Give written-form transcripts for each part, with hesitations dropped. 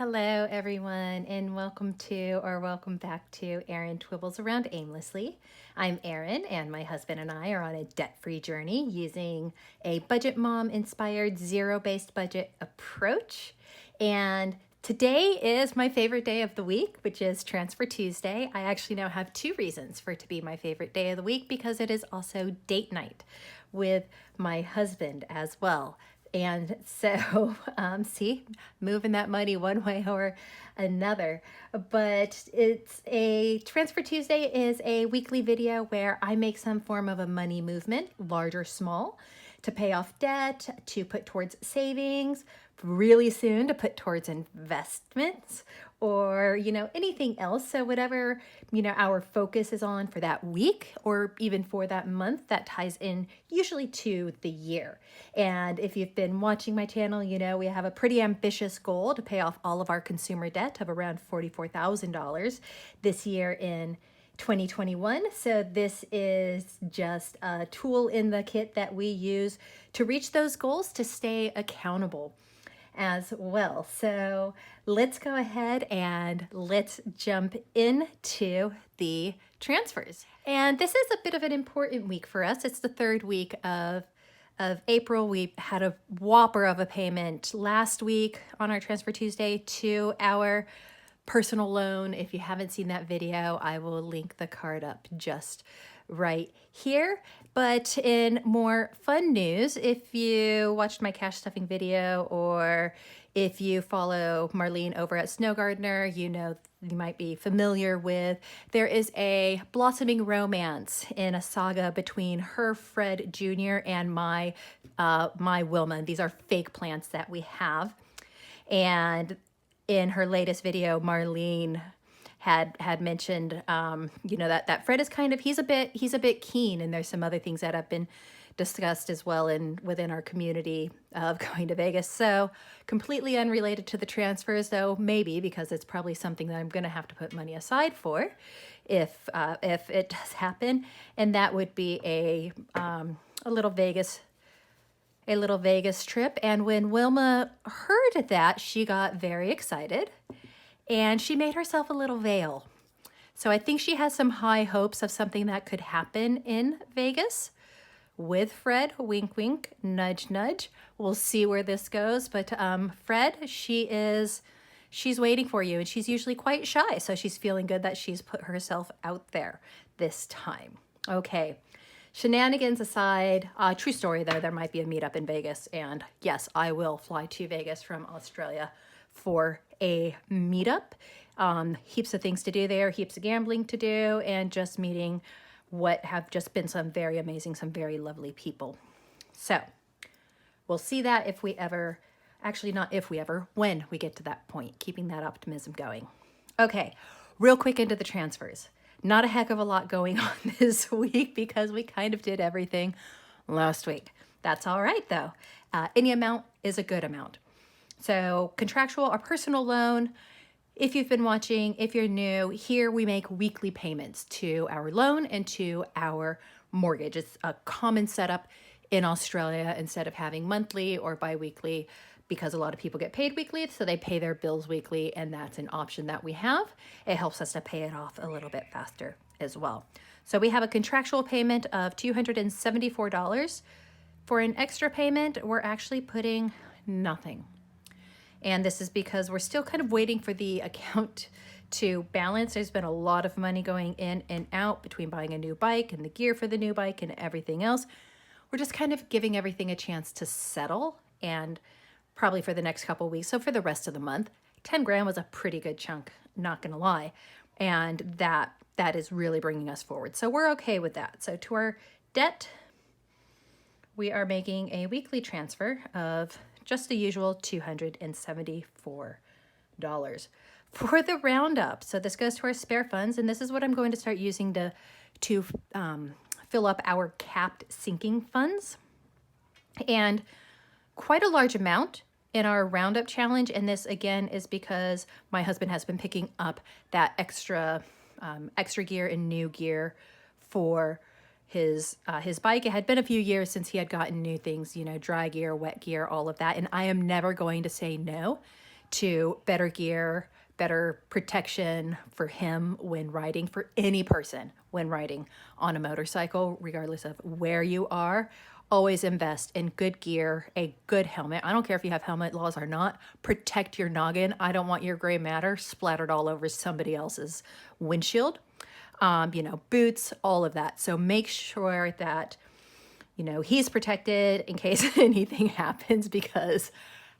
Hello, everyone, and welcome back to Erin Twibbles Around Aimlessly. I'm Erin, and my husband and I are on a debt-free journey using a budget mom-inspired zero-based budget approach. And today is my favorite day of the week, which is Transfer Tuesday. I actually now have two reasons for it to be my favorite day of the week because it is also date night with my husband as well. And so, see, moving that money one way or another. But it's a Transfer Tuesday is a weekly video where I make some form of a money movement, large or small, to pay off debt, to put towards savings, really soon to put towards investments or, anything else. So whatever, our focus is on for that week or even for that month, that ties in usually to the year. And if you've been watching my channel, we have a pretty ambitious goal to pay off all of our consumer debt of around $44,000 this year in 2021. So this is just a tool in the kit that we use to reach those goals, to stay accountable as well. So let's go ahead and let's jump into the transfers. And this is a bit of an important week for us. It's the third week of April. We had a whopper of a payment last week on our Transfer Tuesday to our personal loan. If you haven't seen that video, I will link the card up just right here. But in more fun news, if you watched my cash stuffing video or if you follow Marlene over at Snow Gardener, you might be familiar with, there is a blossoming romance in a saga between her Fred Jr. and my Wilma. These are fake plants that we have. And in her latest video, Marlene had mentioned, that Fred is he's a bit keen, and there's some other things that have been discussed as well within our community of going to Vegas. So completely unrelated to the transfers, though, maybe because it's probably something that I'm going to have to put money aside for if it does happen, and that would be a little Vegas trip. And when Wilma heard that, she got very excited and she made herself a little veil. So I think she has some high hopes of something that could happen in Vegas with Fred. Wink, wink, nudge, nudge. We'll see where this goes. But Fred, she's waiting for you, and she's usually quite shy. So she's feeling good that she's put herself out there this time. Okay. Shenanigans aside, true story though, there might be a meetup in Vegas, and yes, I will fly to Vegas from Australia for a meetup. Heaps of things to do there, heaps of gambling to do, and just meeting what have just been some very amazing, some very lovely people. So we'll see that if we ever, actually not if we ever, when we get to that point, keeping that optimism going. Okay, real quick into the transfers. Not a heck of a lot going on this week because we kind of did everything last week. That's all right though. Any amount is a good amount. So contractual or personal loan, if you've been watching, if you're new, here we make weekly payments to our loan and to our mortgage. It's a common setup in Australia instead of having monthly or biweekly, because a lot of people get paid weekly, so they pay their bills weekly, and that's an option that we have. It helps us to pay it off a little bit faster as well. So we have a contractual payment of $274. For an extra payment, we're actually putting nothing. And this is because we're still kind of waiting for the account to balance. There's been a lot of money going in and out between buying a new bike and the gear for the new bike and everything else. We're just kind of giving everything a chance to settle, and probably for the next couple of weeks. So for the rest of the month, 10 grand was a pretty good chunk, not gonna lie. And that is really bringing us forward. So we're okay with that. So to our debt, we are making a weekly transfer of just the usual $274 for the roundup. So this goes to our spare funds, and this is what I'm going to start using to fill up our capped sinking funds. And quite a large amount in our roundup challenge, and this again is because my husband has been picking up that extra gear and new gear for his bike. It had been a few years since he had gotten new things, dry gear, wet gear, all of that, and I am never going to say no to better gear, better protection for him when riding, for any person when riding on a motorcycle, regardless of where you are. Always invest in good gear, a good helmet. I don't care if you have helmet laws or not. Protect your noggin. I don't want your gray matter splattered all over somebody else's windshield. Boots, all of that. So make sure that, he's protected in case anything happens, because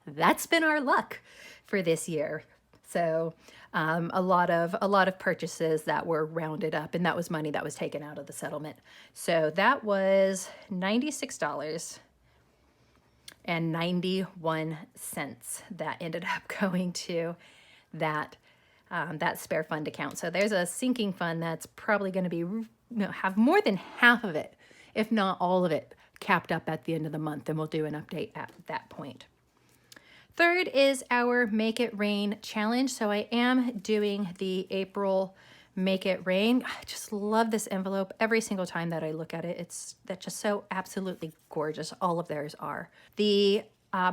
that's been our luck for this year. So a lot of purchases that were rounded up, and that was money that was taken out of the settlement. So that was $96.91 that ended up going to that spare fund account. So there's a sinking fund that's probably going to be have more than half of it, if not all of it, capped up at the end of the month, and we'll do an update at that point. Third is our Make It Rain challenge. So I am doing the April Make It Rain. I just love this envelope every single time that I look at it. That's just so absolutely gorgeous. All of theirs are. The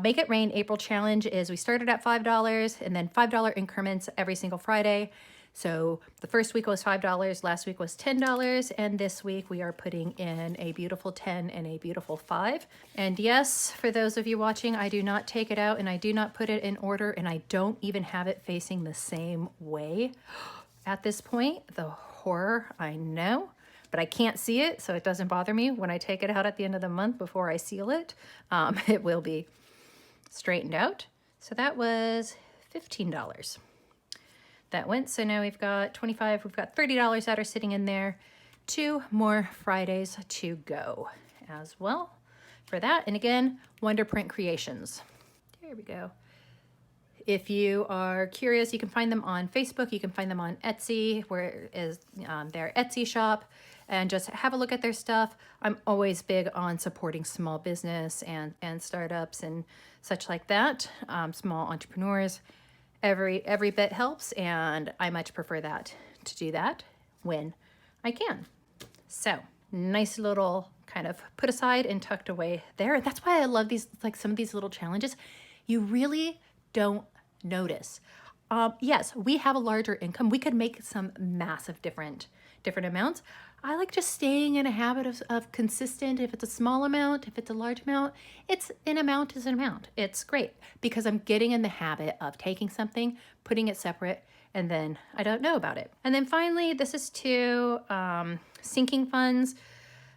Make It Rain April challenge is, we started at $5 and then $5 increments every single Friday. So the first week was $5, last week was $10, and this week we are putting in a beautiful 10 and a beautiful 5. And yes, for those of you watching, I do not take it out and I do not put it in order, and I don't even have it facing the same way at this point. The horror, I know, but I can't see it, so it doesn't bother me. When I take it out at the end of the month before I seal it, it will be straightened out. So that was $15. That went. So now we've got 25, we've got $30 that are sitting in there. 2 more Fridays to go as well for that. And again, Wonder Print Creations. There we go. If you are curious, you can find them on Facebook. You can find them on Etsy, where is their Etsy shop, and just have a look at their stuff. I'm always big on supporting small business and startups and such like that, small entrepreneurs. Every bit helps, and I much prefer that to do that when I can. So nice little kind of put aside and tucked away there. That's why I love these, like some of these little challenges. You really don't notice. Yes, we have a larger income. We could make some massive different amounts. I like just staying in a habit of consistent. If it's a small amount, if it's a large amount, it's an amount is an amount. It's great because I'm getting in the habit of taking something, putting it separate, and then I don't know about it. And then finally, this is to sinking funds.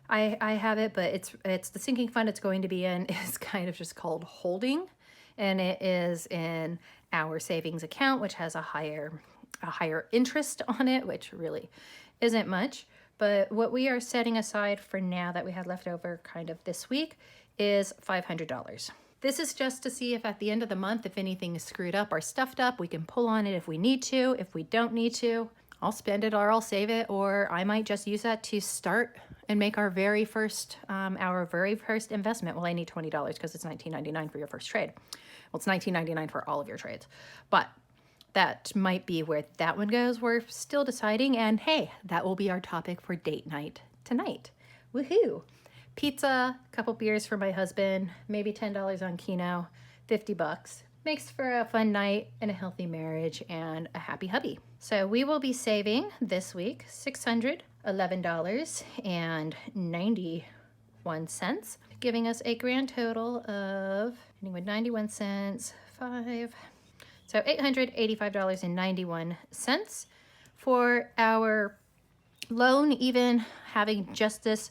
I have it, but it's the sinking fund it's going to be in is kind of just called holding, and it is in our savings account, which has a higher interest on it, which really isn't much. But what we are setting aside for now that we had left over kind of this week is $500. This is just to see if at the end of the month, if anything is screwed up or stuffed up, we can pull on it if we need to. If we don't need to, I'll spend it or I'll save it, or I might just use that to start and make our very first investment. Well, I need $20 because it's $19.99 for your first trade. Well, it's $19.99 for all of your trades, but that might be where that one goes. We're still deciding, and hey, that will be our topic for date night tonight. Woohoo! Pizza, a couple beers for my husband, maybe $10 on Keno, $50. Makes for a fun night and a healthy marriage and a happy hubby. So we will be saving this week $611.91, giving us a grand total of 91 cents, 5. So $885.91 for our loan. Even having just this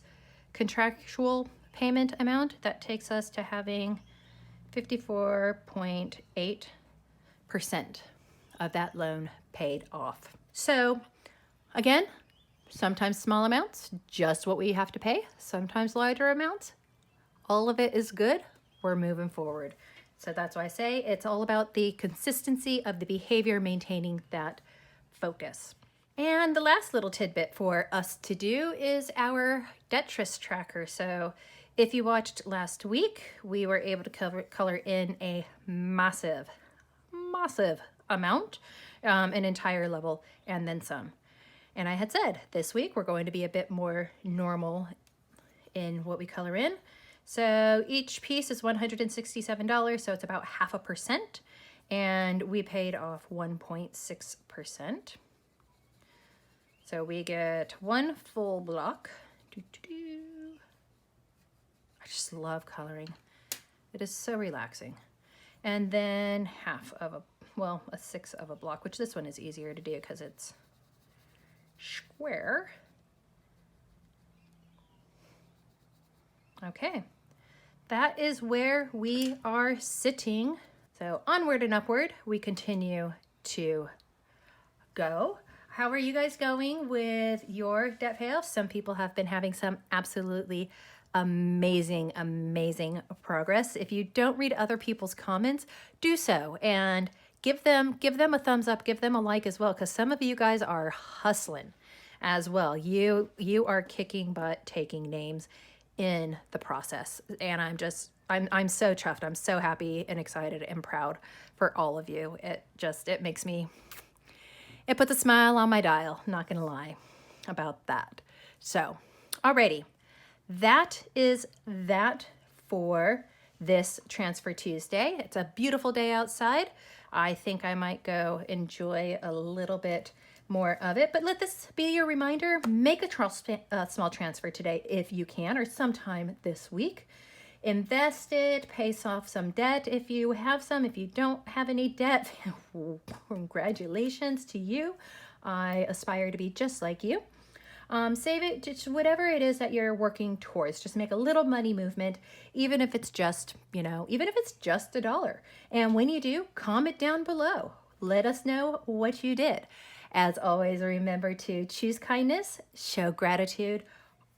contractual payment amount, that takes us to having 54.8% of that loan paid off. So again, sometimes small amounts, just what we have to pay, sometimes larger amounts. All of it is good. We're moving forward. So that's why I say it's all about the consistency of the behavior, maintaining that focus. And the last little tidbit for us to do is our Tetris Tracker. So if you watched last week, we were able to color in a massive amount, an entire level, and then some. And I had said this week we're going to be a bit more normal in what we color in. So each piece is $167, so it's about 0.5%. and we paid off 1.6%. So we get one full block. I just love coloring. It is so relaxing. And then half of a, well, a sixth of a block, which this one is easier to do because it's square. Okay, that is where we are sitting. So onward and upward, we continue to go. How are you guys going with your debt payoffs? Some people have been having some absolutely amazing, amazing progress. If you don't read other people's comments, do so and give them a thumbs up, give them a like as well, because some of you guys are hustling as well. You are kicking butt, taking names in the process, and I'm so chuffed. I'm so happy and excited and proud for all of you. It puts a smile on my dial, not gonna lie about that. So, alrighty, that is that for this Transfer Tuesday. It's a beautiful day outside. I think I might go enjoy a little bit more of it, but let this be your reminder. Make a small transfer today if you can, or sometime this week. Invest it, pays off some debt if you have some. If you don't have any debt, congratulations to you. I aspire to be just like you. Save it, just whatever it is that you're working towards. Just make a little money movement, even if it's just, even if it's just $1. And when you do, comment down below. Let us know what you did. As always, remember to choose kindness, show gratitude,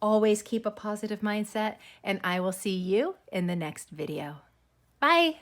always keep a positive mindset, and I will see you in the next video. Bye.